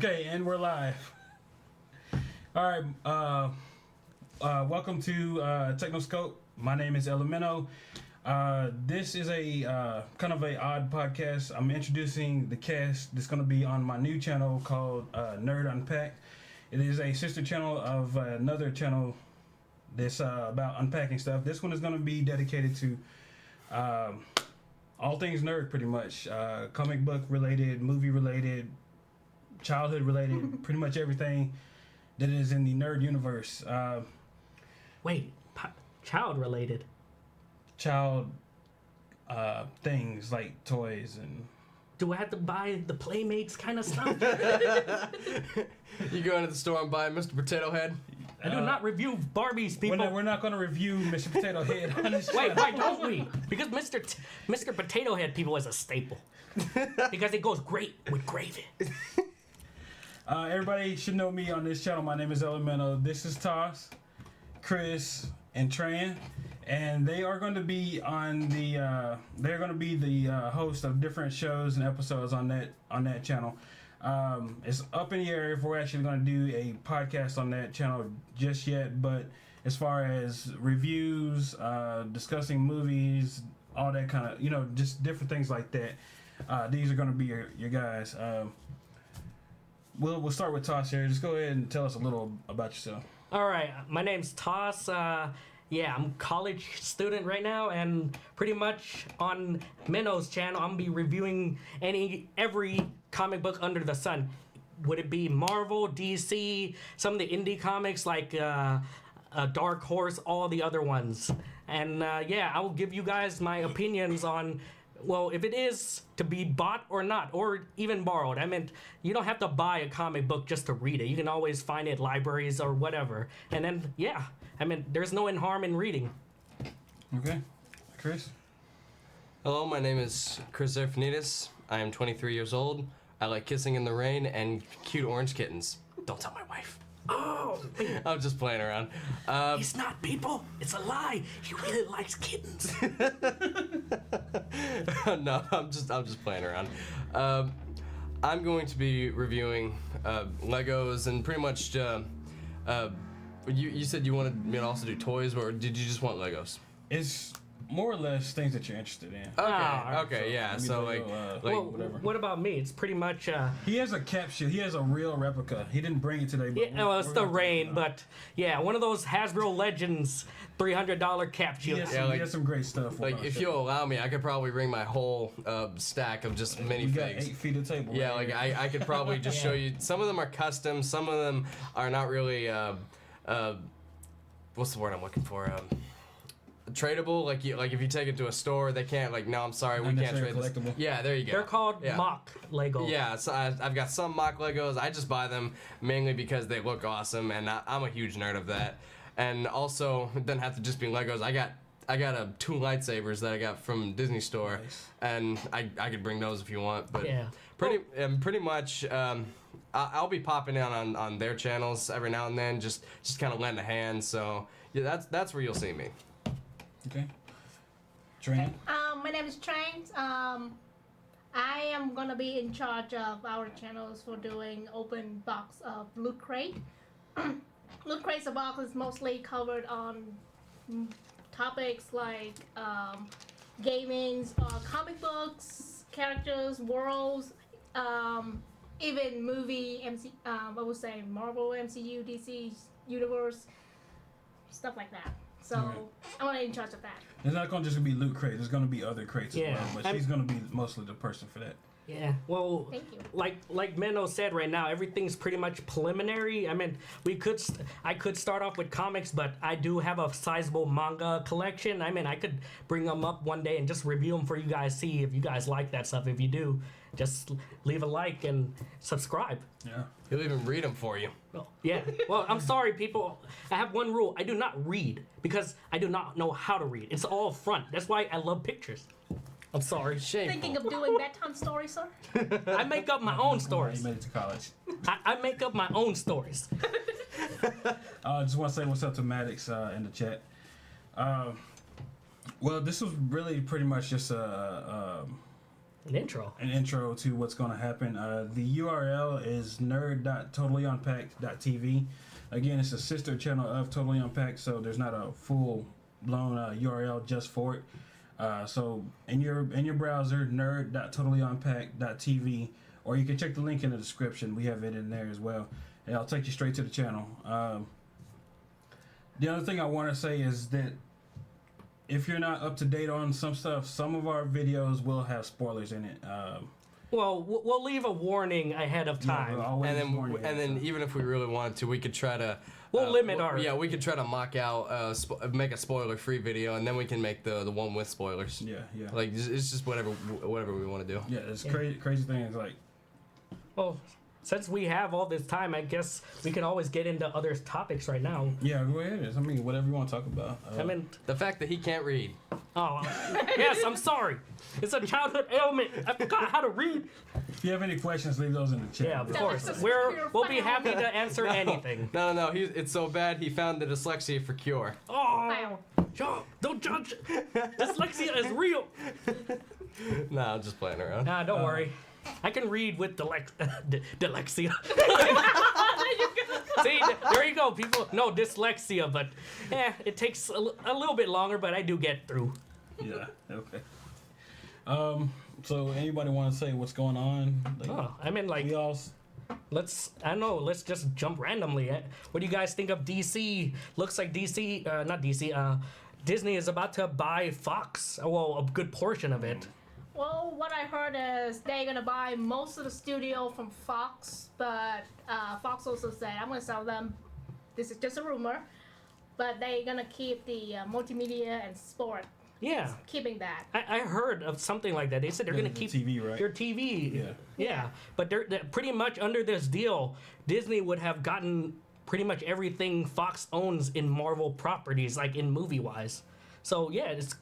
Okay, and we're live. All right, welcome to Technoscope. My name is Elemento. This is a kind of a odd podcast. I'm introducing the cast that's going to be on my new channel called Nerd Unpacked. It is a sister channel of another channel that's about unpacking stuff. This one is going to be dedicated to all things nerd, pretty much. Comic book related, movie related, childhood related, pretty much everything that is in the nerd universe. Wait, child related? Child things like toys and... Do I have to buy the Playmates kind of stuff? You go into the store and buy Mr. Potato Head? I do not review Barbies, people. We're not going to review Mr. Potato Head on this Wait, channel. why don't we? Because Mr. Potato Head, people, is a staple. Because it goes great with gravy. Everybody should know me on this channel. My name is Elemento. This is Toss, Chris, and Tran, and they are going to be on the. They're going to be the host of different shows and episodes on that channel. It's up in the air if we're actually going to do a podcast on that channel just yet. But as far as reviews, discussing movies, all that kind of, just different things like that. These are going to be your guys. We'll start with Toss here. Just go ahead and tell us a little about yourself. All right, my name's Toss. I'm a college student right now, and pretty much on Minno's channel, I'm gonna be reviewing every comic book under the sun. Would it be Marvel, DC, some of the indie comics like Dark Horse, all the other ones. And I will give you guys my opinions on, well, if it is to be bought or not, or even borrowed. I mean, you don't have to buy a comic book just to read it. You can always find it at libraries or whatever. And then, there's no harm in reading. Okay. Chris? Hello, my name is Chris Zerfanides. I am 23 years old. I like kissing in the rain and cute orange kittens. Don't tell my wife. Oh, I'm just playing around. it's not people. It's a lie. He really likes kittens. No, I'm just playing around. I'm going to be reviewing Legos and pretty much. You said you wanted me to also do toys, or did you just want Legos? It's more or less things that you're interested in. Okay, yeah. So whatever. What about me? It's pretty much. He has a capsule. He has a real replica. He didn't bring it today. But it's the rain, but one of those Hasbro Legends $300 capsules. He has some great stuff. Like, if you'll allow me, I could probably bring my whole stack of just minifigs. Got 8 feet of table. Yeah, right I could probably just show you. Some of them are custom. Some of them are not really. What's the word I'm looking for? Tradable. Like if you take it to a store, they can't. Like, no, I'm sorry, we can't trade this. Yeah, there you go. They're called mock Legos. Yeah, so I've got some mock Legos. I just buy them mainly because they look awesome, and I'm a huge nerd of that. And also, it doesn't have to just be Legos. I got 2 lightsabers that I got from Disney Store, Nice. and I could bring those if you want. But Yeah. pretty much, I'll be popping in on their channels every now and then, just kind of lend a hand. So yeah, that's where you'll see me. Okay. Tran? My name is Trang. I am gonna be in charge of our channels for doing open box of Loot Crate. Loot Crate's a box is mostly covered on topics like gaming, comic books, characters, worlds, even movie, I would say Marvel, MCU, DC universe, stuff like that. So I'm gonna be in charge of that. It's not going to just be Loot Crate. There's going to be other crates as well. But she's going to be mostly the person for that. Yeah, well, Thank you. like Menno said, right now everything's pretty much preliminary. I mean, I could start off with comics, but I do have a sizable manga collection. I mean, I could bring them up one day and just review them for you guys, see if you guys like that stuff. If you do, just leave a like and subscribe. Yeah. He'll even read them for you. Yeah. Well, I'm sorry, people. I have one rule. I do not read because I do not know how to read. It's all front. That's why I love pictures. I'm sorry. Shameful. Thinking of doing bedtime stories, sir? I make up my own He stories. made it to college. I make up my own stories. I just want to say what's up to Maddox in the chat. Well, this was really pretty much just An intro. to what's going to happen. The URL is nerd.totallyunpacked.tv. Again, it's a sister channel of Totally Unpacked, so there's not a full blown URL just for it. So in your browser, nerd.totallyunpacked.tv, or you can check the link in the description. We have it in there as well, and I'll take you straight to the channel. The other thing I want to say is that if you're not up to date on some stuff, some of our videos will have spoilers in it. Well, we'll leave a warning ahead of time. And then even if we really wanted to, we could try to. We'll limit our. Yeah, we could try to mock out, make a spoiler-free video, and then we can make the one with spoilers. Yeah. Like it's just whatever we want to do. Yeah, it's crazy things like. Well, since we have all this time, I guess we can always get into other topics right now. Yeah, go ahead. I mean, whatever you want to talk about. I mean, the fact that he can't read. oh, yes, I'm sorry. It's a childhood ailment. I forgot how to read. If you have any questions, leave those in the chat. Yeah, of course. It's a We'll be happy to answer anything. No. It's so bad he found the dyslexia for cure. Oh, don't judge. Dyslexia is real. No, I'm just playing around. Nah, don't worry. I can read with dyslexia. See, there you go, people. No, dyslexia, but it takes a little bit longer, but I do get through. Yeah, okay. So anybody want to say what's going on? Like, I mean, like, we all... let's just jump randomly. What do you guys think of DC? Looks like Disney is about to buy Fox. Well, a good portion of it. Well, what I heard is they're gonna buy most of the studio from Fox, but Fox also said, I'm gonna sell them. This is just a rumor, but they're gonna keep the multimedia and sport. Yeah. Keeping that. I heard of something like that. They said they're going to keep TV, right? Your TV. Yeah. But they're pretty much under this deal, Disney would have gotten pretty much everything Fox owns in Marvel properties, like in movie-wise. So, yeah, it's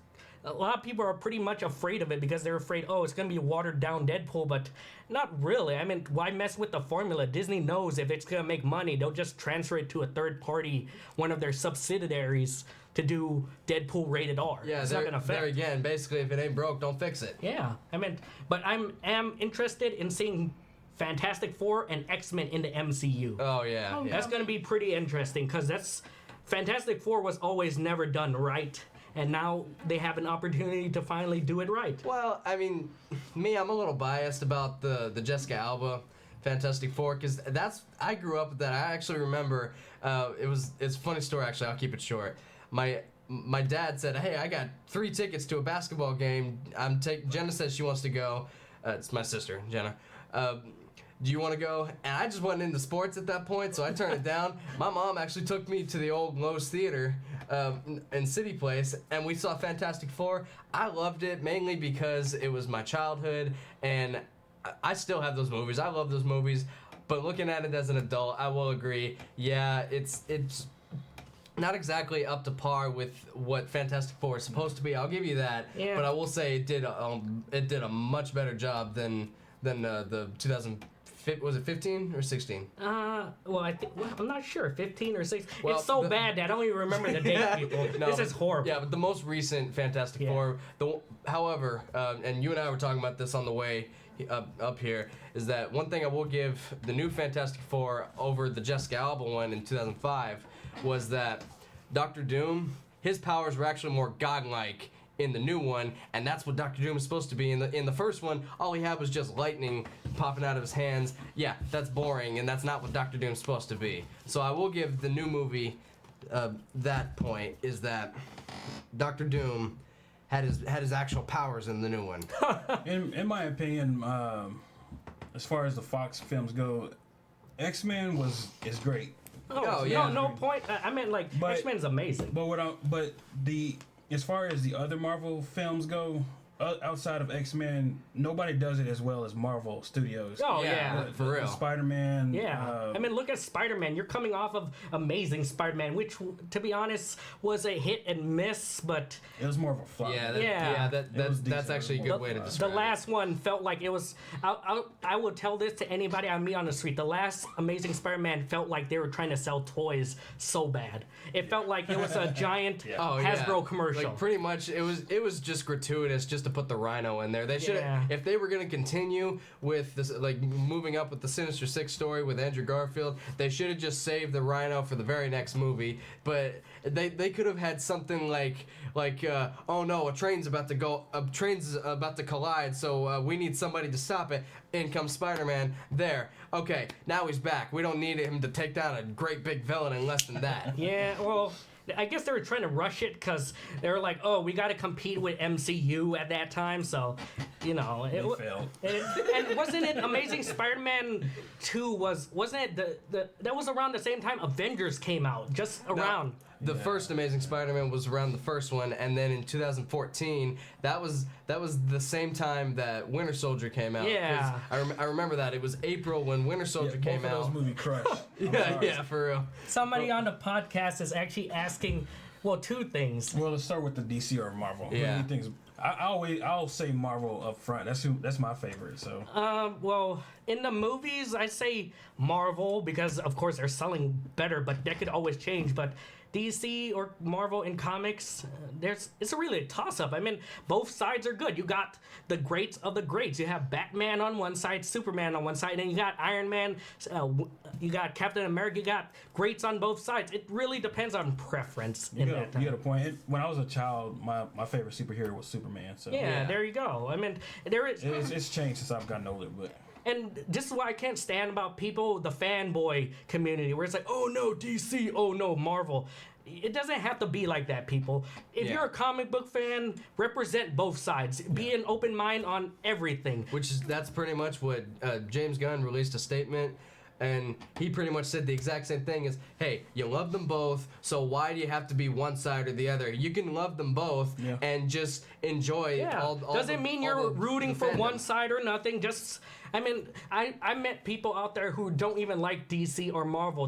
a lot of people are pretty much afraid of it because they're afraid, it's going to be a watered-down Deadpool, but not really. I mean, why mess with the formula? Disney knows if it's going to make money, they'll just transfer it to a third party, one of their subsidiaries, to do Deadpool rated R. Yeah, it's not gonna affect. There again, basically, if it ain't broke, don't fix it. Yeah, I mean, but am interested in seeing Fantastic Four and X-Men in the MCU. Oh yeah, That's gonna be pretty interesting because Fantastic Four was always never done right, and now they have an opportunity to finally do it right. Well, I mean, I'm a little biased about the Jessica Alba Fantastic Four because I grew up with that. I actually remember it's a funny story. Actually, I'll keep it short. My dad said, "Hey, I got 3 tickets to a basketball game. Jenna says she wants to go. It's my sister, Jenna. Do you want to go?" And I just wasn't into sports at that point, so I turned it down. My mom actually took me to the old Lowe's Theater in City Place, and we saw Fantastic Four. I loved it mainly because it was my childhood, and I still have those movies. I love those movies, but looking at it as an adult, I will agree. Yeah, it's not exactly up to par with what Fantastic Four is supposed to be. I'll give you that. Yeah. But I will say it did a much better job than the 2015. Was it 15 or 16? Well, I'm not sure. 15 or 16. Well, it's so bad that I don't even remember the date, people. No, this is horrible. Yeah, but the most recent Fantastic Four. However, and you and I were talking about this on the way up here, is that one thing I will give the new Fantastic Four over the Jessica Alba one in 2005 was that Dr. Doom, his powers were actually more godlike in the new one, and that's what Dr. Doom is supposed to be. In the first one, all he had was just lightning popping out of his hands. Yeah, that's boring, and that's not what Dr. Doom's supposed to be. So I will give the new movie that point, is that Dr. Doom had his actual powers in the new one. In my opinion, as far as the Fox films go, X-Men is great. Oh, yeah. No point. I meant like X-Men's amazing. But as far as the other Marvel films go, outside of X-Men, nobody does it as well as Marvel Studios. Oh yeah, for real. Spider-Man. Yeah, I mean, look at Spider-Man. You're coming off of Amazing Spider-Man, which, to be honest, was a hit and miss, but it was more of a flop. That's actually a good way to describe it. The last one felt like it was. I will tell this to anybody I meet on the street. The last Amazing Spider-Man felt like they were trying to sell toys so bad. It felt like it was a giant Hasbro commercial. Like pretty much, it was just gratuitous, just to put the Rhino in there. They should have, if they were going to continue with this, like moving up with the Sinister Six story with Andrew Garfield, they should have just saved the Rhino for the very next movie. But they could have had something like oh no, a train's about to collide, so we need somebody to stop it. In comes Spider-Man. There. Okay, now he's back. We don't need him to take down a great big villain in less than that. Yeah, well, I guess they were trying to rush it because they were like, oh, we got to compete with MCU at that time, so, you know. It failed. And wasn't it Amazing Spider-Man 2 wasn't it that was around the same time Avengers came out, just around. The first Amazing Spider-Man was around the first one, and then in 2014, that was the same time that Winter Soldier came out. Yeah. I remember that. It was April when Winter Soldier came out. Both of those movies crushed. Yeah, for real. Somebody on the podcast is actually asking, well, two things. Well, let's start with the DC or Marvel. Yeah. Who do you think I'll say Marvel up front. That's my favorite. So. Well, in the movies, I say Marvel because, of course, they're selling better, but that could always change. But DC or Marvel in comics, it's really a toss-up. I mean, both sides are good. You got the greats of the greats. You have Batman on one side, Superman on one side, and you got Iron Man, you got Captain America, you got greats on both sides. It really depends on preference. You got a point. When I was a child, my favorite superhero was Superman. So yeah, there you go. I mean, there is. It's changed since I've gotten older, but. And this is why I can't stand about people, the fanboy community, where it's like, oh no, DC, oh no, Marvel. It doesn't have to be like that, people. If you're a comic book fan, represent both sides. Be an open mind on everything. That's pretty much what James Gunn released a statement. And he pretty much said the exact same thing as, hey, you love them both, so why do you have to be one side or the other? You can love them both and just enjoy all doesn't mean you're rooting for one side or nothing. Just, I mean, I met people out there who don't even like DC or Marvel.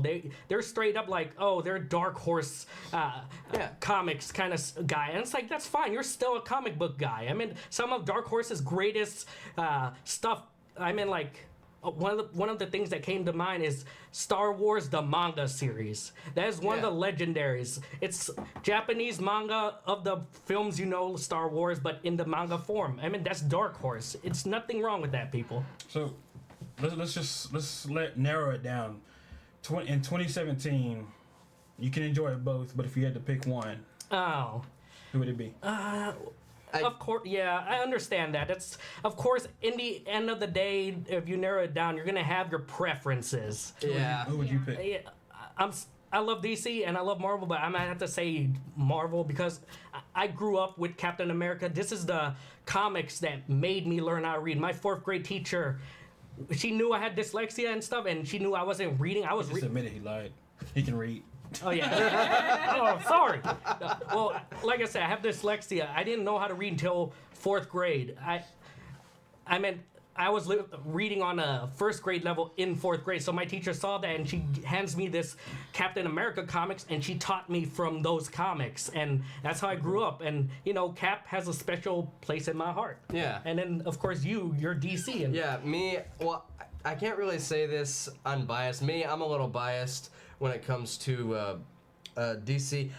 They're straight up like, oh, they're Dark Horse comics kind of guy. And it's like, that's fine. You're still a comic book guy. I mean, some of Dark Horse's greatest stuff, I mean, like, one of the things that came to mind is Star Wars, the manga series. That is one of the legendaries. It's Japanese manga of the films, Star Wars, but in the manga form. I mean, that's Dark Horse. It's nothing wrong with that, people. So let's narrow it down. In 2017, you can enjoy it both, but if you had to pick one, who would it be? Of course, yeah, I understand that. It's, of course, in the end of the day, if you narrow it down, you're gonna have your preferences. Yeah. Who would you pick? Yeah, I love DC and I love Marvel, but I might have to say Marvel because I grew up with Captain America. This is the comics that made me learn how to read. My 4th grade teacher, she knew I had dyslexia and stuff, and she knew I wasn't reading. I was just admitted he lied. He can read. Oh, yeah. Oh, sorry. Well, like I said, I have dyslexia. I didn't know how to read until 4th grade. I mean, I was reading on a 1st grade level in 4th grade, so my teacher saw that, and she hands me this Captain America comics, and she taught me from those comics, and that's how I grew up. And, Cap has a special place in my heart. Yeah. And then, of course, you're DC. And yeah, me, well, I can't really say this unbiased. I'm a little biased when it comes to DC.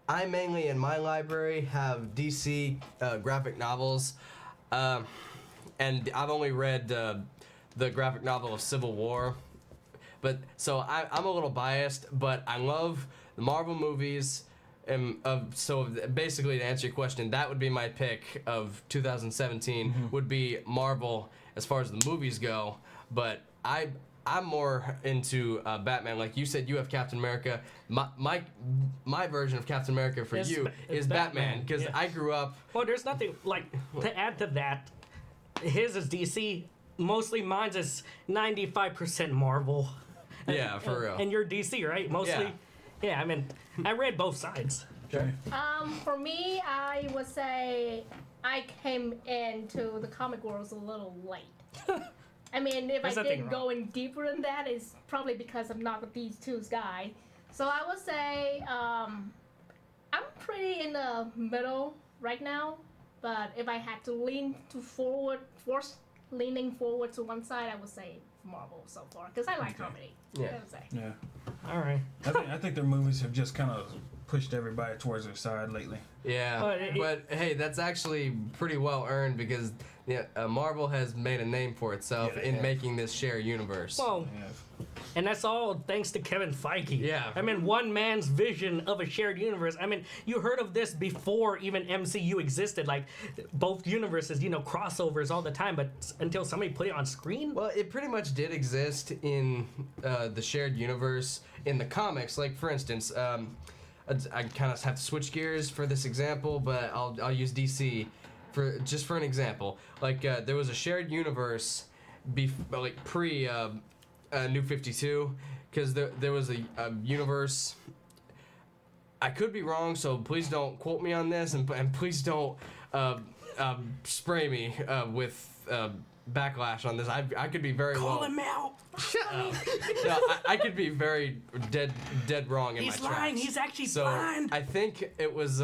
I mainly, in my library, have DC graphic novels, and I've only read the graphic novel of Civil War. But so I'm a little biased, but I love the Marvel movies. So basically, to answer your question, that would be my pick of 2017. Would be Marvel as far as the movies go. But I'm more into Batman. Like you said, you have Captain America. My version of Captain America for you is Batman, because I grew up. Well, there's nothing like to add to that. His is DC. Mostly mine's is 95% Marvel. Yeah, for real. And you're DC, right? Mostly. Yeah, I mean, I read both sides. Okay. For me, I would say I came into the comic world a little late. I mean, if I didn't go in deeper than that, it's probably because I'm not a these two's guy. So I would say I'm pretty in the middle right now. But if I had to leaning forward to one side, I would say Marvel so far, because I like comedy. Yeah. I would say. Yeah. All right. I think their movies have just kind of pushed everybody towards their side lately. Yeah, but hey, that's actually pretty well earned because Marvel has made a name for itself in making this shared universe. Well, and that's all thanks to Kevin Feige. Yeah. I mean, one man's vision of a shared universe. I mean, you heard of this before even MCU existed. Like, both universes, crossovers all the time, but until somebody put it on screen? Well, it pretty much did exist in the shared universe in the comics. Like, for instance, I kind of have to switch gears for this example, but I'll use DC for an example. Like, there was a shared universe pre New 52, because there was a universe. I could be wrong, so please don't quote me on this, and please don't spray me with backlash on this. I could be very Call him out. Shut up. No, I could be very dead wrong in my tracks. He's lying. He's actually so blind. I think it was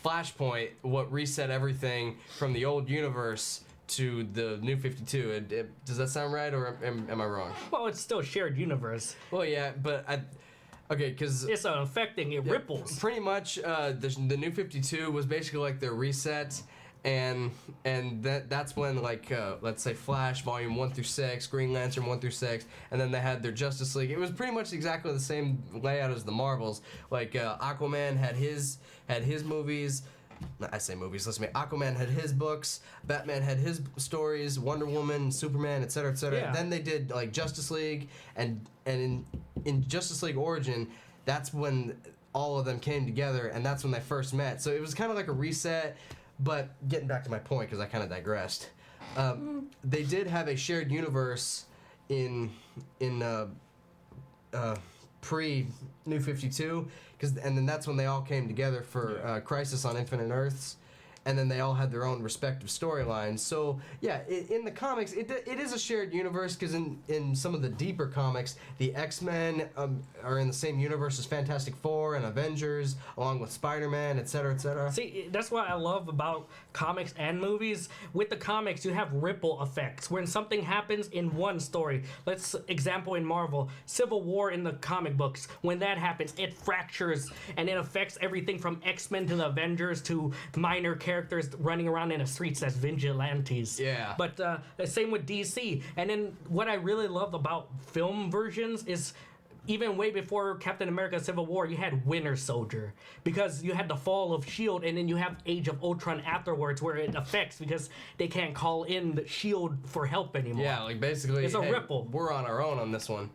Flashpoint what reset everything from the old universe to the New 52. Does that sound right, or am I wrong? Well, it's still shared universe. Well, yeah, but okay, because it's affecting. It ripples. Pretty much, the New 52 was basically like their reset, and that's when, like, let's say Flash Volume 1 through 6, Green Lantern 1 through 6, and then they had their Justice League. It was pretty much exactly the same layout as the Marvels. Like, Aquaman had his movies. I say movies, listen to me. Aquaman had his books, Batman had his stories, Wonder Woman, Superman, etc., etc. Yeah. Then they did, like, Justice League, and in Justice League Origin, that's when all of them came together, and that's when they first met. So it was kind of like a reset, but getting back to my point, because I kind of digressed, they did have a shared universe in pre-New 52, and then that's when they all came together for Crisis on Infinite Earths, and then they all had their own respective storylines. So, yeah, in the comics, it is a shared universe, because in some of the deeper comics, the X-Men are in the same universe as Fantastic Four and Avengers, along with Spider-Man, etc., etc. See, that's what I love about comics and movies. With the comics, you have ripple effects. When something happens in one story, let's example in Marvel, Civil War in the comic books, when that happens, it fractures, and it affects everything from X-Men to the Avengers to minor characters running around in the streets as vigilantes. Yeah. But the same with DC. And then what I really love about film versions is even way before Captain America Civil War, you had Winter Soldier, because you had the fall of S.H.I.E.L.D., and then you have Age of Ultron afterwards, where it affects because they can't call in the S.H.I.E.L.D. for help anymore. Yeah, like, basically, it's a ripple. We're on our own on this one.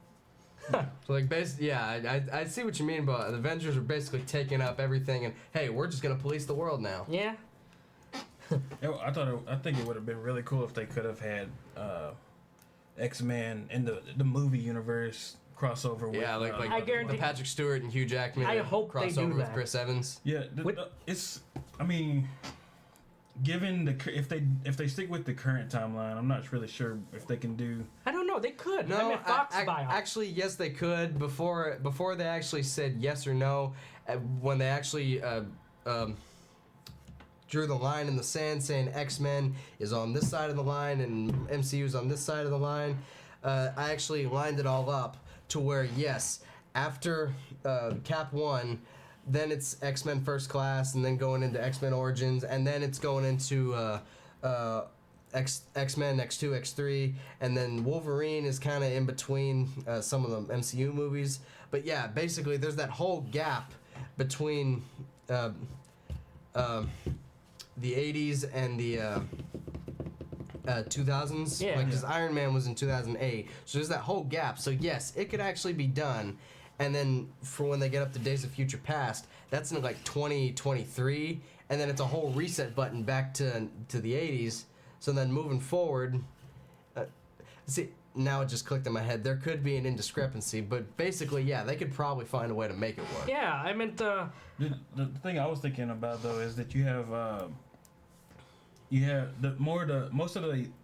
So, like, basically, yeah, I see what you mean, but the Avengers are basically taking up everything, and hey, we're just gonna police the world now. Yeah. I think it would have been really cool if they could have had X-Men in the movie universe crossover with. Yeah, like I guarantee the Patrick Stewart and Hugh Jackman. I hope crossover they do with that. Chris Evans. Yeah, it's. I mean, given if they stick with the current timeline, I'm not really sure if they can do. I don't know. They could. No, I mean, Fox buyout. actually, yes, they could. Before they actually said yes or no, when they actually drew the line in the sand, saying X-Men is on this side of the line and MCU is on this side of the line, I actually lined it all up to where, yes, after Cap 1, then it's X-Men First Class, and then going into X-Men Origins, and then it's going into X-Men X2, X3, and then Wolverine is kind of in between some of the MCU movies. But yeah, basically there's that whole gap between the 80s and the 2000s. Yeah. Like, because Iron Man was in 2008. So there's that whole gap. So yes, it could actually be done. And then for when they get up to Days of Future Past, that's in like 2023. And then it's a whole reset button back to the 80s. So then moving forward, see, now it just clicked in my head. There could be an indiscrepancy, but basically, yeah, they could probably find a way to make it work. Yeah, I meant The thing I was thinking about though is that you have most of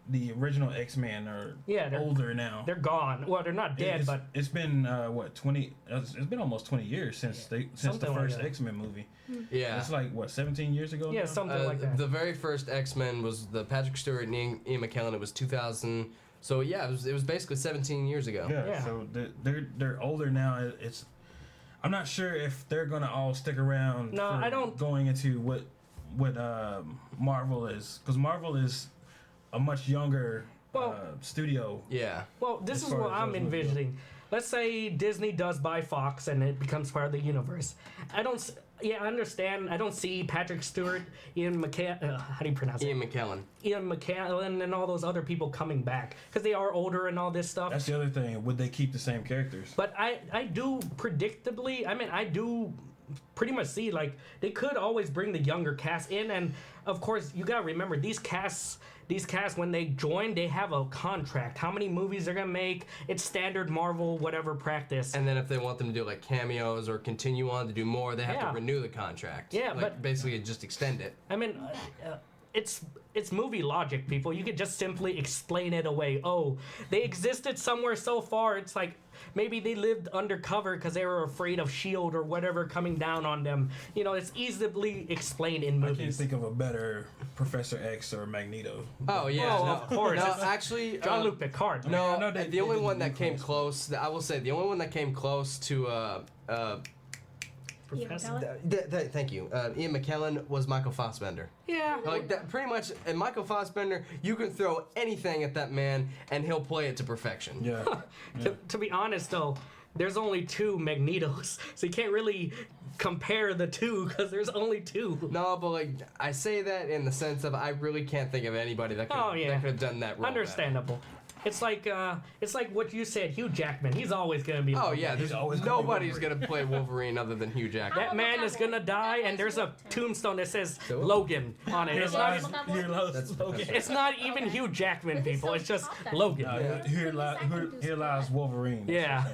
the original X-Men are older now. they're gone. Well, they're not dead, but it's been what 20? It's been almost 20 years since the Something like first that. X-Men movie. Yeah. It's like what 17 years ago. yeah, now? something like that. The very first X-Men was the Patrick Stewart and Ian McKellen. It was 2000. So yeah, it was basically 17 years ago. Yeah. Yeah. So they're older now. It's I'm not sure if they're gonna all stick around. No, for I don't- Going into what Marvel is, because Marvel is a much younger Well- studio. Yeah. Well, this As is far what as I'm those movies go. envisioning. Let's say Disney does buy Fox and it becomes part of the universe. I understand. I don't see Patrick Stewart, Ian McKellen, how do you pronounce it? Ian McKellen. Ian McKellen and all those other people coming back because they are older and all this stuff. That's the other thing. Would they keep the same characters? But I do predictably, I do pretty much see, like, they could always bring the younger cast in. And, of course, you got to remember, these casts, when they join, they have a contract. How many movies they're going to make. It's standard Marvel, whatever practice. And then if they want them to do like cameos or continue on to do more, they have Yeah. to renew the contract. Yeah, like, but- basically just extend it. I mean, it's movie logic, people. You could just simply explain it away. Oh, they existed somewhere so far. It's like maybe they lived undercover because they were afraid of S.H.I.E.L.D. or whatever coming down on them. You know, it's easily explained in I can't movies. think of a better Professor X or Magneto. Oh yeah, Oh, no. of course. No, It's actually, Jean-Luc Picard. no, I know they the only did one that do came close. close. I will say the only one that came close to Professor. thank you, Ian McKellen was Michael Fassbender. Yeah. Like that, pretty much. And Michael Fassbender, you can throw anything at that man, and he'll play it to perfection. Yeah. To be honest, though, there's only 2 Magnetos, so you can't really compare the 2 because there's only 2. No, but like I say that in the sense of I really can't think of anybody that could Oh, yeah. have done that role. Understandable. It's like what you said, Hugh Jackman. He's always gonna be. Oh yeah, there's always gonna be nobody's gonna play Wolverine other than Hugh Jackman. That man is gonna die, and there's a tombstone that says So? Logan on it. Here It's not. lies, here lies Logan. It's not even Hugh Jackman, But he's people. so It's just tough that- Logan. Here lies Wolverine. Yeah.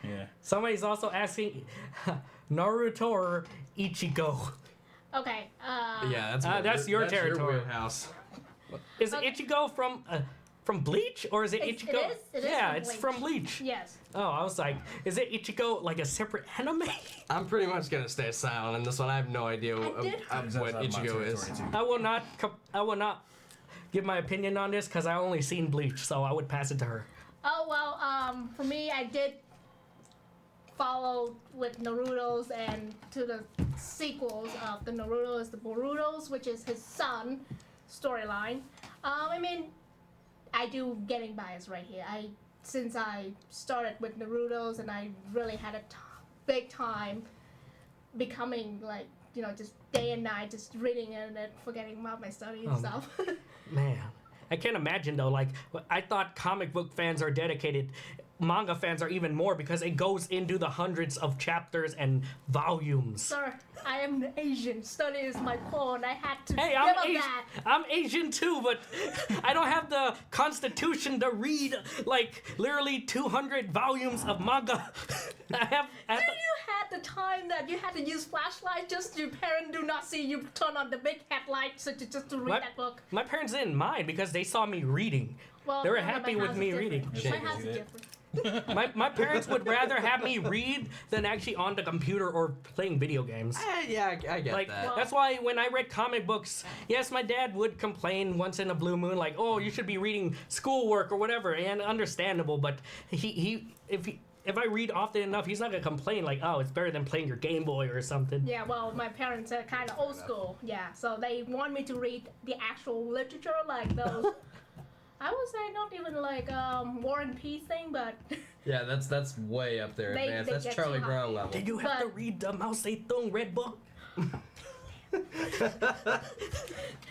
Yeah. Somebody's also asking Naruto or Ichigo. Okay. Yeah, that's your territory. wheelhouse. Is Okay. Ichigo from Bleach, or is it It Ichigo? is Yeah, from it's Bleach. from Bleach. Yes. Oh, I was like, is it Ichigo like a separate anime? I'm pretty much gonna stay silent on this one. I have no idea I did- what Ichigo is. I will not give my opinion on this because I only seen Bleach, so I would pass it to her. Oh well. For me, I did follow with Naruto's and to the sequels of the Naruto's, the Boruto's, which is his son storyline. I mean, I do getting biased right here. Since I started with Naruto's and I really had a big time becoming like, you know, just day and night, just reading it and then forgetting about my study and stuff. Man, I can't imagine though. Like, I thought comic book fans are dedicated. Manga fans are even more because it goes into the hundreds of chapters and volumes. Sir, I am Asian. Study is my core, and I had to Hey, give I'm up Asian. that. I'm Asian too, but I don't have the constitution to read like literally 200 volumes of manga. I have. So you had the time that you had to use flashlight just your parents do not see you turn on the big headlight just to read My- that book. My parents didn't mind because they saw me reading. Well, They were no, my happy house with is me different. reading. My house is different. My parents would rather have me read than actually on the computer or playing video games. Yeah, I get Like that. that's why when I read comic books, yes, my dad would complain once in a blue moon, like, "Oh, you should be reading schoolwork or whatever," and understandable. But if I read often enough, he's not gonna complain like, "Oh, it's better than playing your Game Boy or something." Yeah, well, my parents are kind of old school. Yeah, so they want me to read the actual literature, like those. I would say not even like War and Peace thing, but Yeah, that's way up there They- advanced. they That's get Charlie too high. Brown level. Did you have to But- read the Mao Zedong Red Book?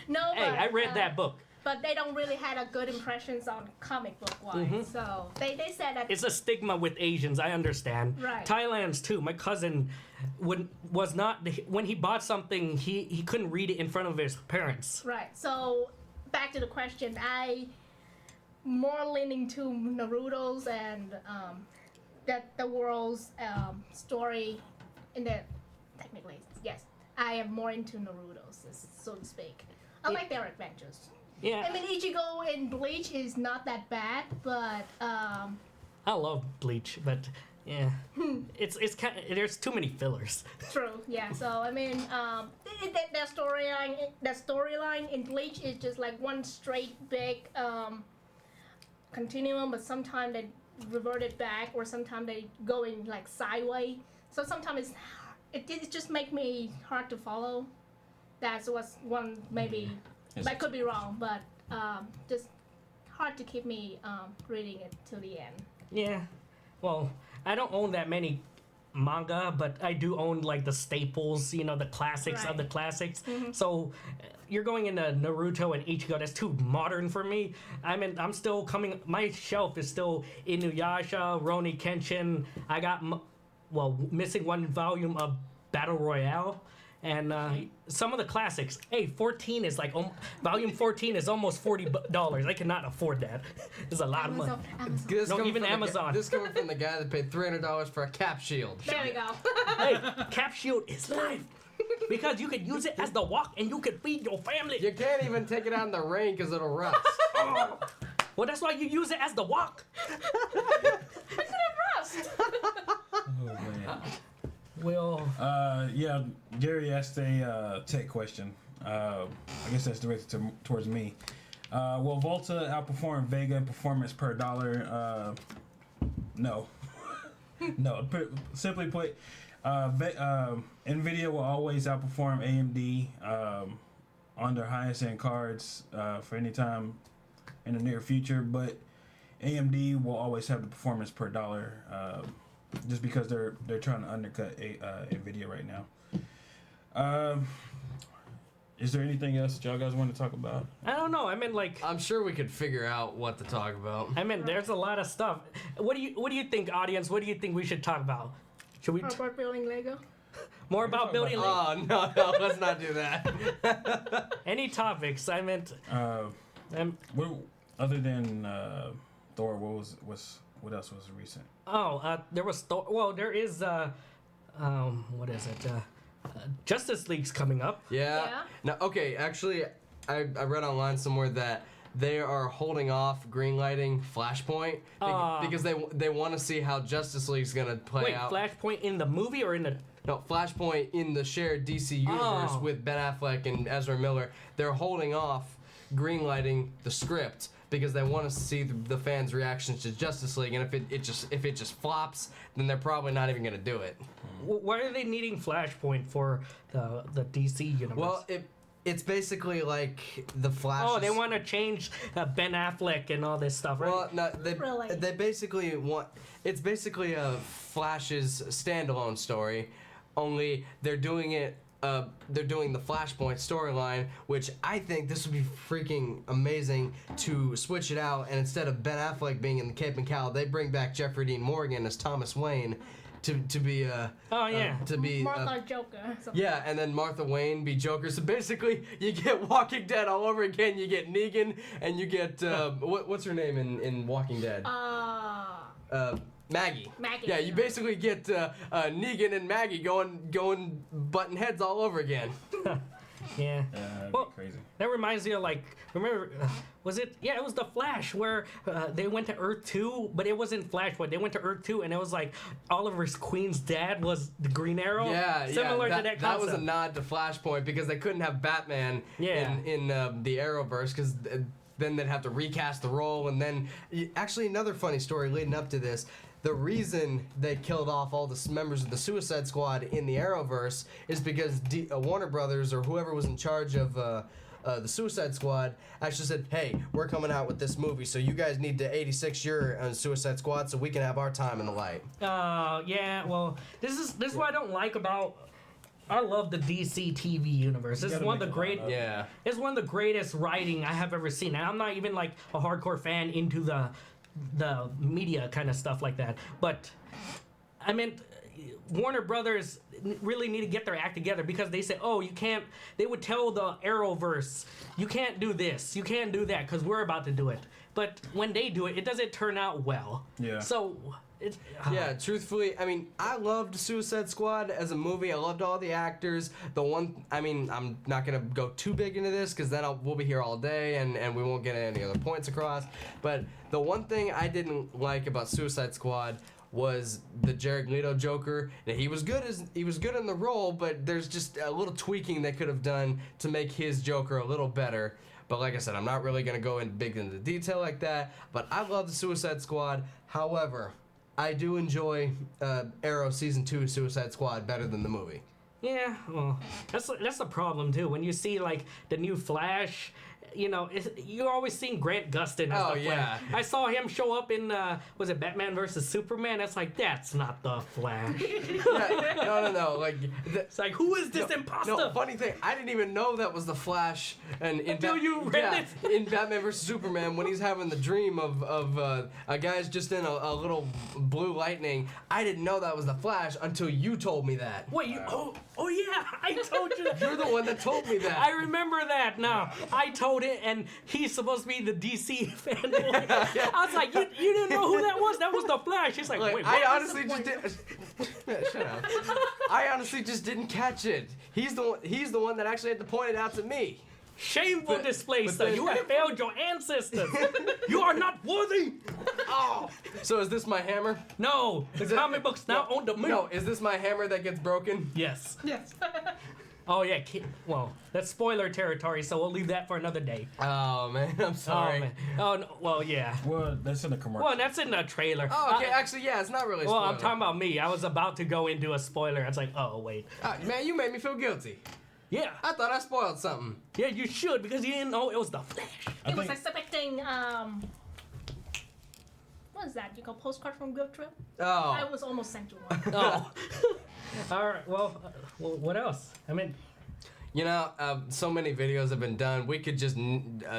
no. Hey, but, I read that book. But they don't really had a good impressions on comic book wise. So they said that It's a stigma with Asians, I understand. Right. Thailand's too. My cousin was not when he bought something, he couldn't read it in front of his parents. right. So back to the question, I more leaning to Naruto's and that the world's story in the technically yes, I am more into Naruto's, so to speak. I like their adventures. Yeah, I mean, Ichigo in Bleach is not that bad, but I love Bleach, but yeah, it's kind of, there's too many fillers. true. Yeah. So I mean, their storyline in Bleach is just like one straight big continuum, but sometimes they revert it back, or sometimes they go in like sideways. So sometimes it just make me hard to follow. That's what's one maybe. I could be wrong, but just hard to keep me reading it till the end. Yeah. Well, I don't own that many manga, but I do own like the staples, you know, the classics of the classics. So you're going into Naruto and Ichigo. That's too modern for me. I mean, I'm still coming. My shelf is still Inuyasha, Rurouni Kenshin. I got missing one volume of Battle Royale. And some of the classics. Hey, 14 is like volume 14 is almost $40. I cannot afford that. It's a lot of money. Amazon. No, even Amazon. This coming from the guy that paid $300 for a cap shield. There we go. Hey, Cap Shield is life. Because you can use it as the walk and you can feed your family. You can't even take it out in the rain because it'll rust. Well, that's why you use it as the walk. When did it rust? Oh, man. Well, Yeah, Gary asked a tech question. I guess that's directed towards me. Will Volta outperform Vega in performance per dollar? No. No. Simply put, NVIDIA will always outperform AMD on their highest end cards for any time in the near future, but AMD will always have the performance per dollar. Just because they're trying to undercut NVIDIA right now. Is there anything else that y'all guys want to talk about? I don't know. I mean, like, I'm sure we could figure out what to talk about. I mean, there's a lot of stuff. What do you think, audience? What do you think we should talk about? Should we How about building Lego? more about building? Oh, no, let's not do that. Any topics? I meant. What, other than Thor, what else was recent? There was there is what is it? Justice League's coming up. Yeah. No, okay, actually, I read online somewhere that they are holding off greenlighting Flashpoint because they want to see how Justice League's gonna play out. Wait, Flashpoint in the movie or in the? No, Flashpoint in the shared DC universe with Ben Affleck and Ezra Miller. They're holding off greenlighting the script because they want to see the fans' reactions to Justice League, and if it just flops, then they're probably not even gonna do it. Why are they needing Flashpoint for the DC universe? Well, it's basically like the Flash. Oh, they want to change Ben Affleck and all this stuff, right? Well, no, Really? they basically want. It's basically a Flash's standalone story, only they're doing it. They're doing the Flashpoint storyline, which I think this would be freaking amazing to switch it out, and instead of Ben Affleck being in the cape and cowl, they bring back Jeffrey Dean Morgan as Thomas Wayne to be Martha Joker. So. Yeah, and then Martha Wayne be Joker. So basically, you get Walking Dead all over again. You get Negan, and you get what's her name in Walking Dead? Maggie. Yeah, you basically get Negan and Maggie going butting heads all over again. Yeah. That'd Well, be crazy. that reminds me of remember, was it? Yeah, it was the Flash where they went to Earth 2, but it wasn't Flashpoint. They went to Earth 2, and it was like Oliver Queen's dad was the Green Arrow. Similar to that concept. That was a nod to Flashpoint because they couldn't have Batman in the Arrowverse because then they'd have to recast the role, and then actually another funny story leading up to this. The reason they killed off all the members of the Suicide Squad in the Arrowverse is because Warner Brothers or whoever was in charge of the Suicide Squad actually said, "Hey, we're coming out with this movie, so you guys need to 86 your Suicide Squad so we can have our time in the light." Yeah. Well, this is what I don't like about. I love the DC TV universe. It's one of the great. Yeah. It's one of the greatest writing I have ever seen, and I'm not even like a hardcore fan into the media kind of stuff like that. But I meant Warner Brothers really need to get their act together because they said, "Oh, you can't." They would tell the Arrowverse, "You can't do this, you can't do that," because we're about to do it. But when they do it, it doesn't turn out well. Yeah. So. It's, Yeah, truthfully, I mean, I loved Suicide Squad as a movie. I loved all the actors. I'm not going to go too big into this because then we'll be here all day and we won't get any other points across. But the one thing I didn't like about Suicide Squad was the Jared Leto Joker. Now, he was good in the role, but there's just a little tweaking they could have done to make his Joker a little better. But like I said, I'm not really going to go big into detail like that. But I love the Suicide Squad. However, I do enjoy Arrow Season 2 Suicide Squad better than the movie. Yeah, well, that's the problem too. When you see like the new Flash, you know, you're always seeing Grant Gustin as the Flash. I saw him show up in was it Batman versus Superman? That's like that's not the Flash. No. Like it's like who is this imposter? No, funny thing, I didn't even know that was the Flash. And until you read it in Batman versus Superman when he's having the dream of a guy's just in a little blue lightning. I didn't know that was the Flash until you told me that. Wait, you? Oh yeah, I told you that. You're the one that told me that. I remember that now. I told it, and he's supposed to be the DC fanboy. I was like, you didn't know who that was? That was the Flash. He's like, wait, what? I honestly just didn't. Shut up. I honestly just didn't catch it. He's the one that actually had to point it out to me. Shameful display, sir. You have failed your ancestors. You are not worthy. Oh. So is this my hammer? No, the comic book's now on the moon. No, is this my hammer that gets broken? Yes. Yes. Oh yeah. Well, that's spoiler territory, so we'll leave that for another day. Oh man, I'm sorry. Oh man. Oh no, well yeah. Well, that's in the commercial. Well, that's in the trailer. Oh, okay. Actually, yeah, it's not really. A Well, spoiler. I'm talking about me. I was about to go into a spoiler. I was like, oh wait. Man, you made me feel guilty. Yeah. I thought I spoiled something. Yeah, you should because you didn't know it was the Flash. It was expecting what is that? You got postcard from Guild Trip? Oh. I was almost sent you one. Oh. All right. Well, what else? I mean, You know, so many videos have been done. We could just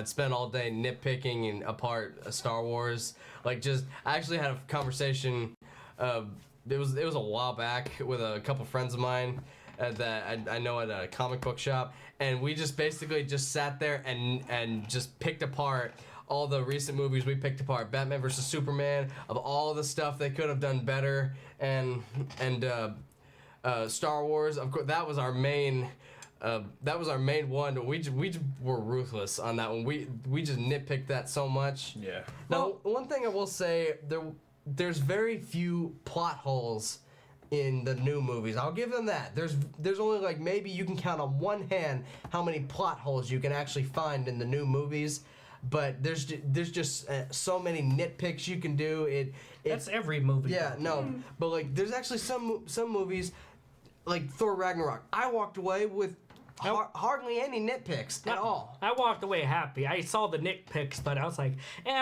spend all day nitpicking and apart Star Wars. Like, I actually had a conversation. It was a while back with a couple friends of mine that I know at a comic book shop, and we just basically just sat there and just picked apart all the recent movies we picked apart. Batman versus Superman, of all the stuff they could have done better, and Star Wars. Of course, that was our main. That was our main one. We were ruthless on that one. We just nitpicked that so much. Yeah. Now, one thing I will say, there's very few plot holes in the new movies. I'll give them that. There's only like maybe you can count on one hand how many plot holes you can actually find in the new movies. But there's just so many nitpicks you can do. that's every movie. Yeah, no, but like there's actually some movies like Thor Ragnarok. I walked away with hardly any nitpicks at all. I walked away happy. I saw the nitpicks, but I was like,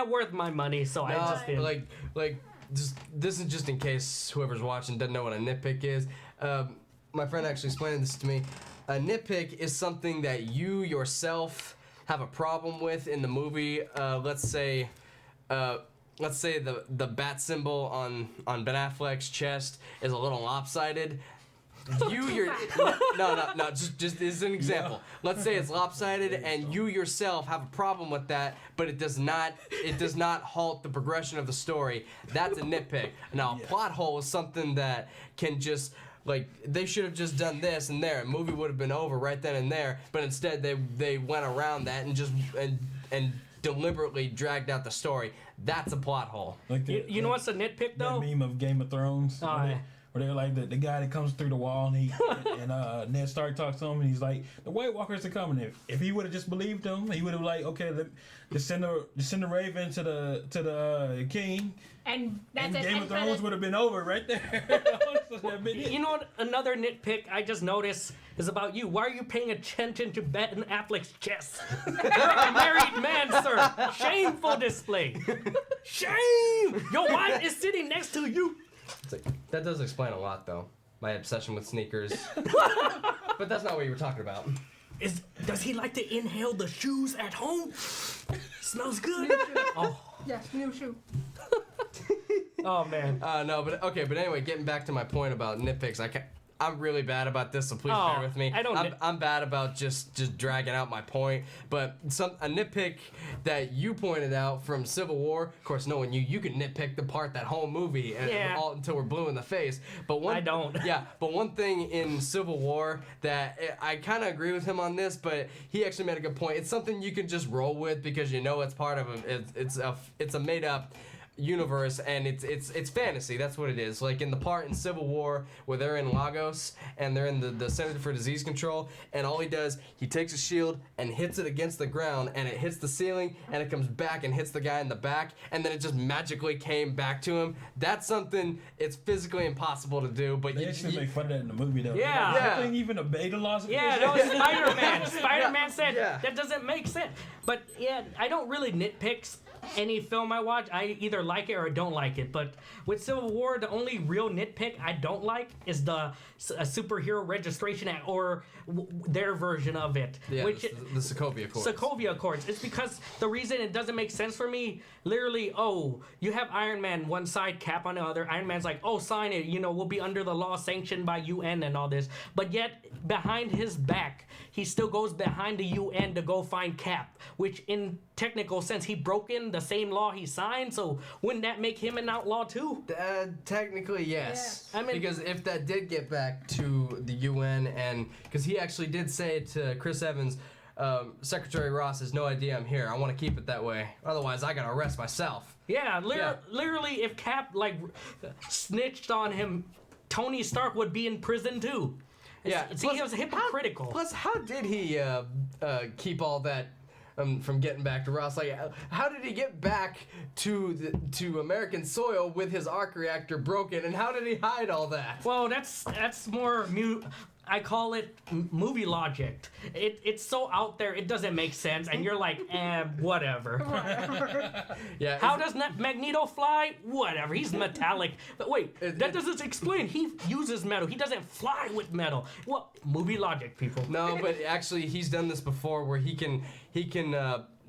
worth my money, so I just didn't. Like this is just in case whoever's watching doesn't know what a nitpick is. My friend actually explained this to me. A nitpick is something that you yourself have a problem with in the movie. Let's say the bat symbol on Ben Affleck's chest is a little lopsided. Just this is an example. Let's say it's lopsided and you yourself have a problem with that, but it does not halt the progression of the story. That's a nitpick. Now, a plot hole is something that can just, like, they should have just done this and there. A movie would have been over right then and there, but instead they went around that and just and deliberately dragged out the story. That's a plot hole. Like you know what's a nitpick though? That meme of Game of Thrones. Where they're like the guy that comes through the wall and Ned Stark talks to him and he's like, the White Walkers are coming. If he would have just believed him, he would have like, okay, just send the Raven to the king. And that's it. Game of Thrones would have been over right there. You know what? Another nitpick I just noticed is about you. Why are you paying attention to Ben Affleck's chest? You're a married man, sir. Shameful display. Shame. Your wife is sitting next to you. It's like, that does explain a lot, though. My obsession with sneakers. But that's not what you were talking about. Does he like to inhale the shoes at home? Smells good. Oh. Yes, new shoe. Oh man. No, but okay. But anyway, getting back to my point about nitpicks, I'm really bad about this, so please bear with me. I'm bad about just dragging out my point. But a nitpick that you pointed out from Civil War, of course, knowing you can nitpick that whole movie until we're blue in the face. But I don't. Yeah, but one thing in Civil War that I kind of agree with him on this, but he actually made a good point. It's something you can just roll with because you know it's part of it's a made up universe, and it's fantasy. That's what it is. Like in the part in Civil War where they're in Lagos and they're in the Center for Disease Control, and all he does, he takes a shield and hits it against the ground, and it hits the ceiling, and it comes back and hits the guy in the back, and then it just magically came back to him. That's something it's physically impossible to do. But They actually make fun of that in the movie, though. Yeah. That thing even obeyed the laws of Yeah, physics. that was Spider-Man. Spider-Man said Yeah. that doesn't make sense. But yeah, I don't really nitpick any film I watch. I either like it or I don't like it. But with Civil War, the only real nitpick I don't like is the superhero registration act, or their version of it. yeah, which the Sokovia Accords. Sokovia Accords. It's because the reason it doesn't make sense for me, literally, you have Iron Man one side, Cap on the other. Iron Man's like, sign it. We'll be under the law sanctioned by UN and all this. But yet, behind his back, he still goes behind the UN to go find Cap, which in technical sense, he broke in the same law he signed. So wouldn't that make him an outlaw too? Technically, yes. I mean, because if that did get back to the UN, and because he actually did say to Chris Evans, Secretary Ross has no idea I'm here. I want to keep it that way. Otherwise, I gotta arrest myself. Yeah, literally, if Cap snitched on him, Tony Stark would be in prison too. Yeah. See, he was hypocritical. Plus, how did he keep all that from getting back to Ross? Like, how did he get back to American soil with his arc reactor broken? And how did he hide all that? Well, that's more I call it movie logic. It's so out there, it doesn't make sense, and you're like, whatever. Yeah. How does Magneto fly? Whatever. He's metallic. But wait, that doesn't explain. He uses metal. He doesn't fly with metal. Well, movie logic, people. No, but actually, he's done this before, where he can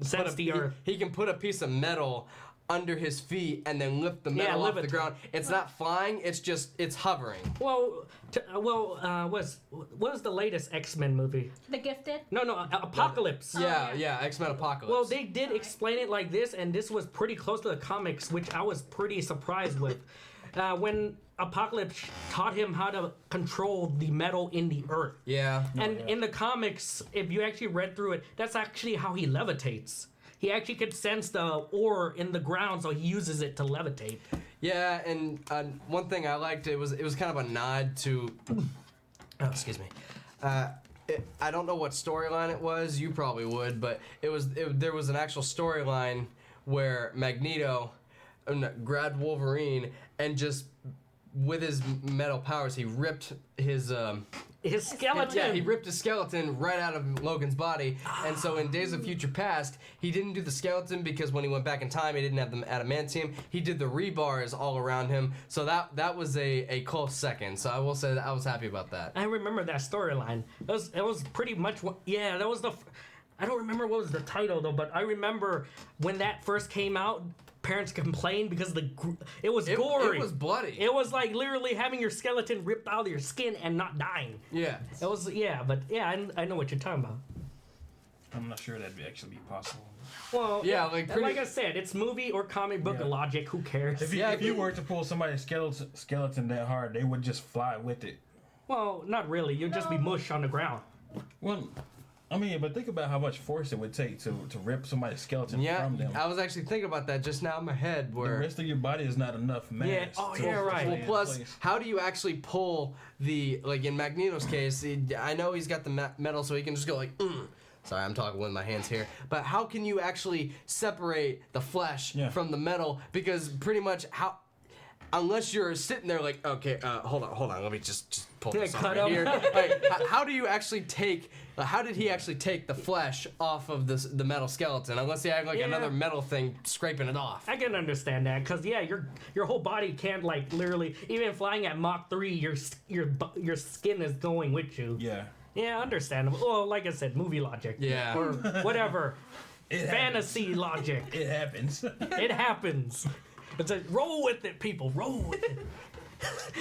Sense the earth. He can put a piece of metal under his feet and then lift the metal off the levitate. ground. It's not flying. It's hovering. Well, what was the latest X-Men movie? The Gifted. No, Apocalypse. Yeah, X-Men Apocalypse. Well, they did explain it like this, and this was pretty close to the comics, which I was pretty surprised with. When Apocalypse taught him how to control the metal in the earth. Yeah. And in the comics, if you actually read through it, that's actually how he levitates. He actually could sense the ore in the ground, so he uses it to levitate. Yeah, and one thing I liked, it was kind of a nod to. Oh, excuse me. I don't know what storyline it was. You probably would, but there was an actual storyline where Magneto grabbed Wolverine and just with his metal powers, he ripped his skeleton. Yeah, he ripped his skeleton right out of Logan's body. And so in Days of Future Past, he didn't do the skeleton because when he went back in time, he didn't have the adamantium. He did the rebars all around him. So that was a close second. So I will say that I was happy about that. I remember that storyline. It was pretty much that was I don't remember what was the title though, but I remember when that first came out, parents complained because it was gory. It was bloody. It was like literally having your skeleton ripped out of your skin and not dying. Yeah. It was I know what you're talking about. I'm not sure that'd actually be possible. Well, yeah, like I said, it's movie or comic book logic. Who cares? If you were to pull somebody's skeleton that hard, they would just fly with it. Well, not really. You'd just be mush on the ground. Well, I mean, but think about how much force it would take to rip somebody's skeleton from them. I was actually thinking about that just now in my head. Where the rest of your body is not enough mass. Yeah. Oh, yeah, right. Well, plus, how do you actually pull like in Magneto's case? I know he's got the metal, so he can just go like. Sorry, I'm talking with my hands here. But how can you actually separate the flesh from the metal? Because pretty much unless you're sitting there like, okay, hold on, let me just pull this off right here. Like, how do you actually take? How did he actually take the flesh off of the metal skeleton? Unless he had like another metal thing scraping it off. I can understand that because your whole body can't like literally even flying at Mach 3, your skin is going with you. Yeah. Yeah, understandable. Well, like I said, movie logic. Yeah. Or whatever. Fantasy logic. It happens. It happens. It's like, roll with it, people. Roll with it.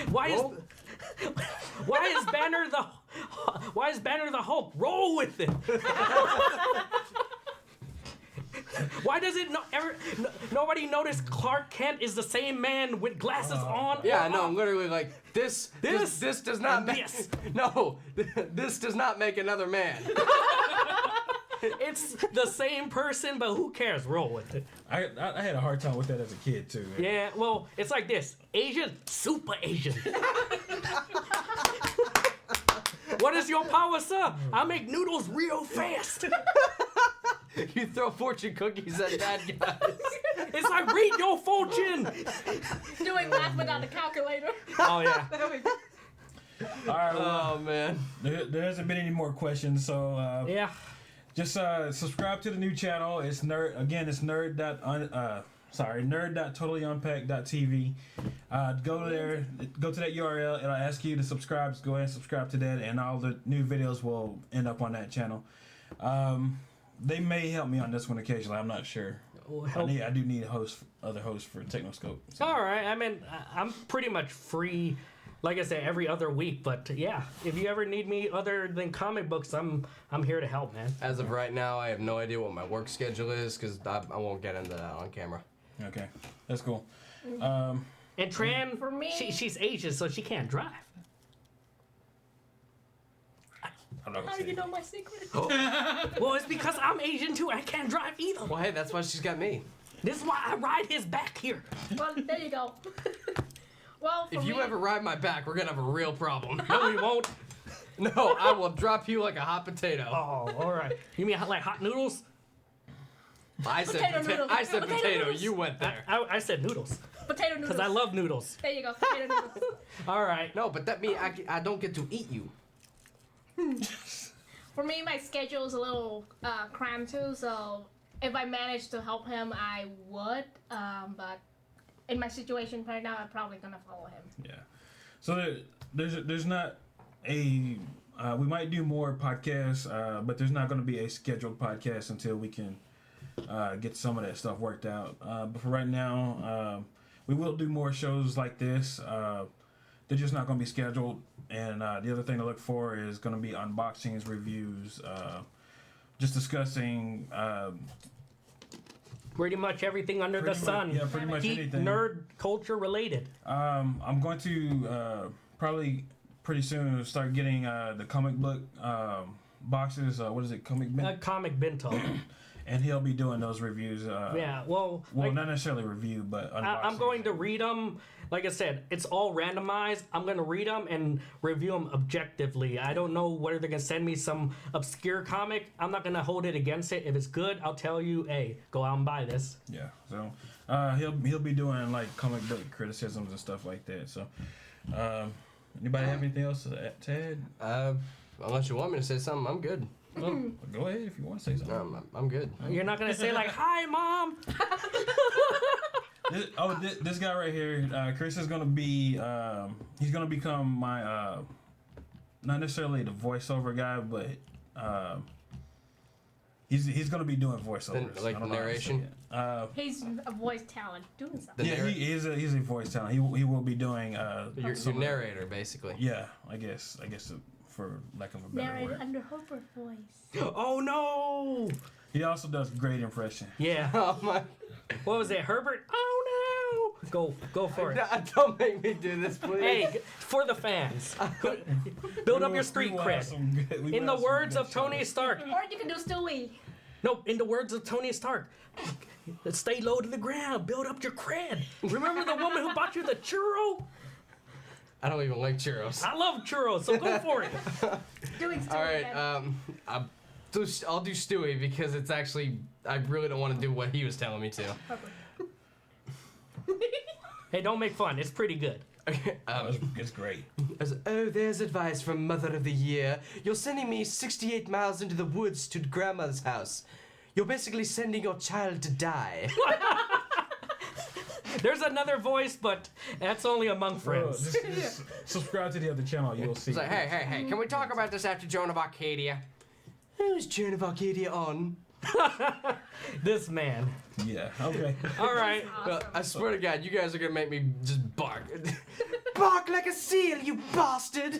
Why is Banner the Hulk? Roll with it. Why does it nobody notice Clark Kent is the same man with glasses on? Yeah, no, I'm literally like this does not make this does not make another man. It's the same person, but who cares? Roll with it. I had a hard time with that as a kid too. Man. Yeah, well, it's like this. Asian, super Asian. What is your power, sir? I make noodles real fast. You throw fortune cookies at bad guys. It's like read your fortune. Doing math without a calculator. Oh yeah. All right. Well, Oh man. there hasn't been any more questions, so Yeah. just subscribe to the new channel. It's nerd. Again, it's nerd.totallyunpacked.tv. Go there. Go to that URL. It'll ask you to subscribe. Just go ahead and subscribe to that, and all the new videos will end up on that channel. They may help me on this one occasionally. I'm not sure. I do need other hosts for Technoscope. So. All right. I mean, I'm pretty much free, like I said, every other week. But yeah, if you ever need me other than comic books, I'm here to help, man. As of right now, I have no idea what my work schedule is because I won't get into that on camera. Okay, that's cool. And Tran, For me- she's Asian, so she can't drive. I'm not How gonna do say you it. know my secret? Well, it's because I'm Asian too. I can't drive either. Well, hey, that's why she's got me. This is why I ride his back here. Well, there you go. Well, for If you me, ever ride my back, we're gonna have a real problem. No, we won't. No, I will drop you like a hot potato. Oh, all right. You mean like hot noodles? I said Potato noodles. I said Potato potato. noodles. You went there. I said noodles potato noodles. because I love noodles. There you go. Potato noodles. All right. No, but that means I don't get to eat you. For me, my schedule is a little cramped too, so if I managed to help him, I would. But in my situation right now, I'm probably gonna follow him. Yeah. So there's not a we might do more podcasts, but there's not going to be a scheduled podcast until we can get some of that stuff worked out. But for right now, we will do more shows like this. They're just not going to be scheduled. And the other thing to look for is going to be unboxings, reviews, just discussing Pretty much everything under the pretty sun. much, yeah, pretty much Geek, anything. nerd, culture related. I'm going to probably pretty soon start getting the comic book boxes. What is it, comic bin? Comic bento. And he'll be doing those reviews. Yeah, well, Well, like, not necessarily review, but unboxing. I'm going to read them. Like I said, it's all randomized. I'm going to read them and review them objectively. I don't know whether they're going to send me some obscure comic. I'm not going to hold it against it. If it's good, I'll tell you, hey, go out and buy this. Yeah. So he'll be doing like comic book criticisms and stuff like that. So anybody have anything else to add? Unless you want me to say something, I'm good. Well, go ahead if you want to say something. I'm good. You're not going to say like, hi, Mom. This guy right here, Chris is gonna be. He's gonna become my not necessarily the voiceover guy, but he's gonna be doing voiceovers. Like I don't the know how to say narration? it. He's a voice talent doing something. Yeah, he's a voice talent. He will be doing Your some of- narrator, basically. Yeah, I guess for lack of a better Narrated word. under Hooper voice. Oh, no. He also does great impression. Yeah. Oh my! What was it, Herbert? Oh, no. Go for it. Don't make me do this, please. Hey, for the fans. Build up your street cred. In the words of Tony Stark. Or you can do Stewie. No, in the words of Tony Stark. Stay low to the ground. Build up your cred. Remember the woman who bought you the churro? I don't even like churros. I love churros, so go for it. Doing Stewie. All right, again. I'll do Stewie because it's actually I really don't want to do what he was telling me to. Hooper. Hey, don't make fun. It's pretty good. Okay, It's great. there's advice from Mother of the Year. You're sending me 68 miles into the woods to Grandma's house. You're basically sending your child to die. There's another voice, but that's only among Well, friends. just subscribe to the other channel. You'll see. It's like, hey, can we talk about this after Joan of Arcadia? Who's Joan of Arcadia on? This man. Yeah. Okay. All right. Well, I swear to God, you guys are gonna make me just bark. Bark like a seal, you bastard!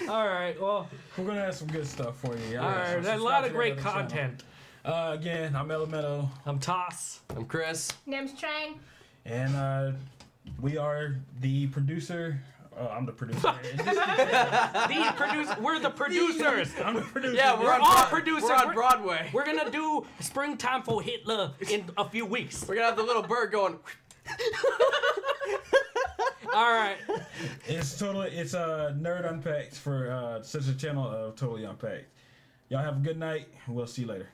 All right. Well, We're gonna have some good stuff for you. all right. There's a lot of great content. Again, I'm Elemento, I'm Toss. I'm Chris. Name's Chang. and we are the producer Oh, I'm the producer. We're the producers. I'm the producer. Yeah, We're all producers. We're on Broadway. We're gonna do Springtime for Hitler in a few weeks. We're gonna have the little bird going. All right. It's Nerd Unpacked for sister channel of Totally Unpacked. Y'all have a good night. We'll see you later.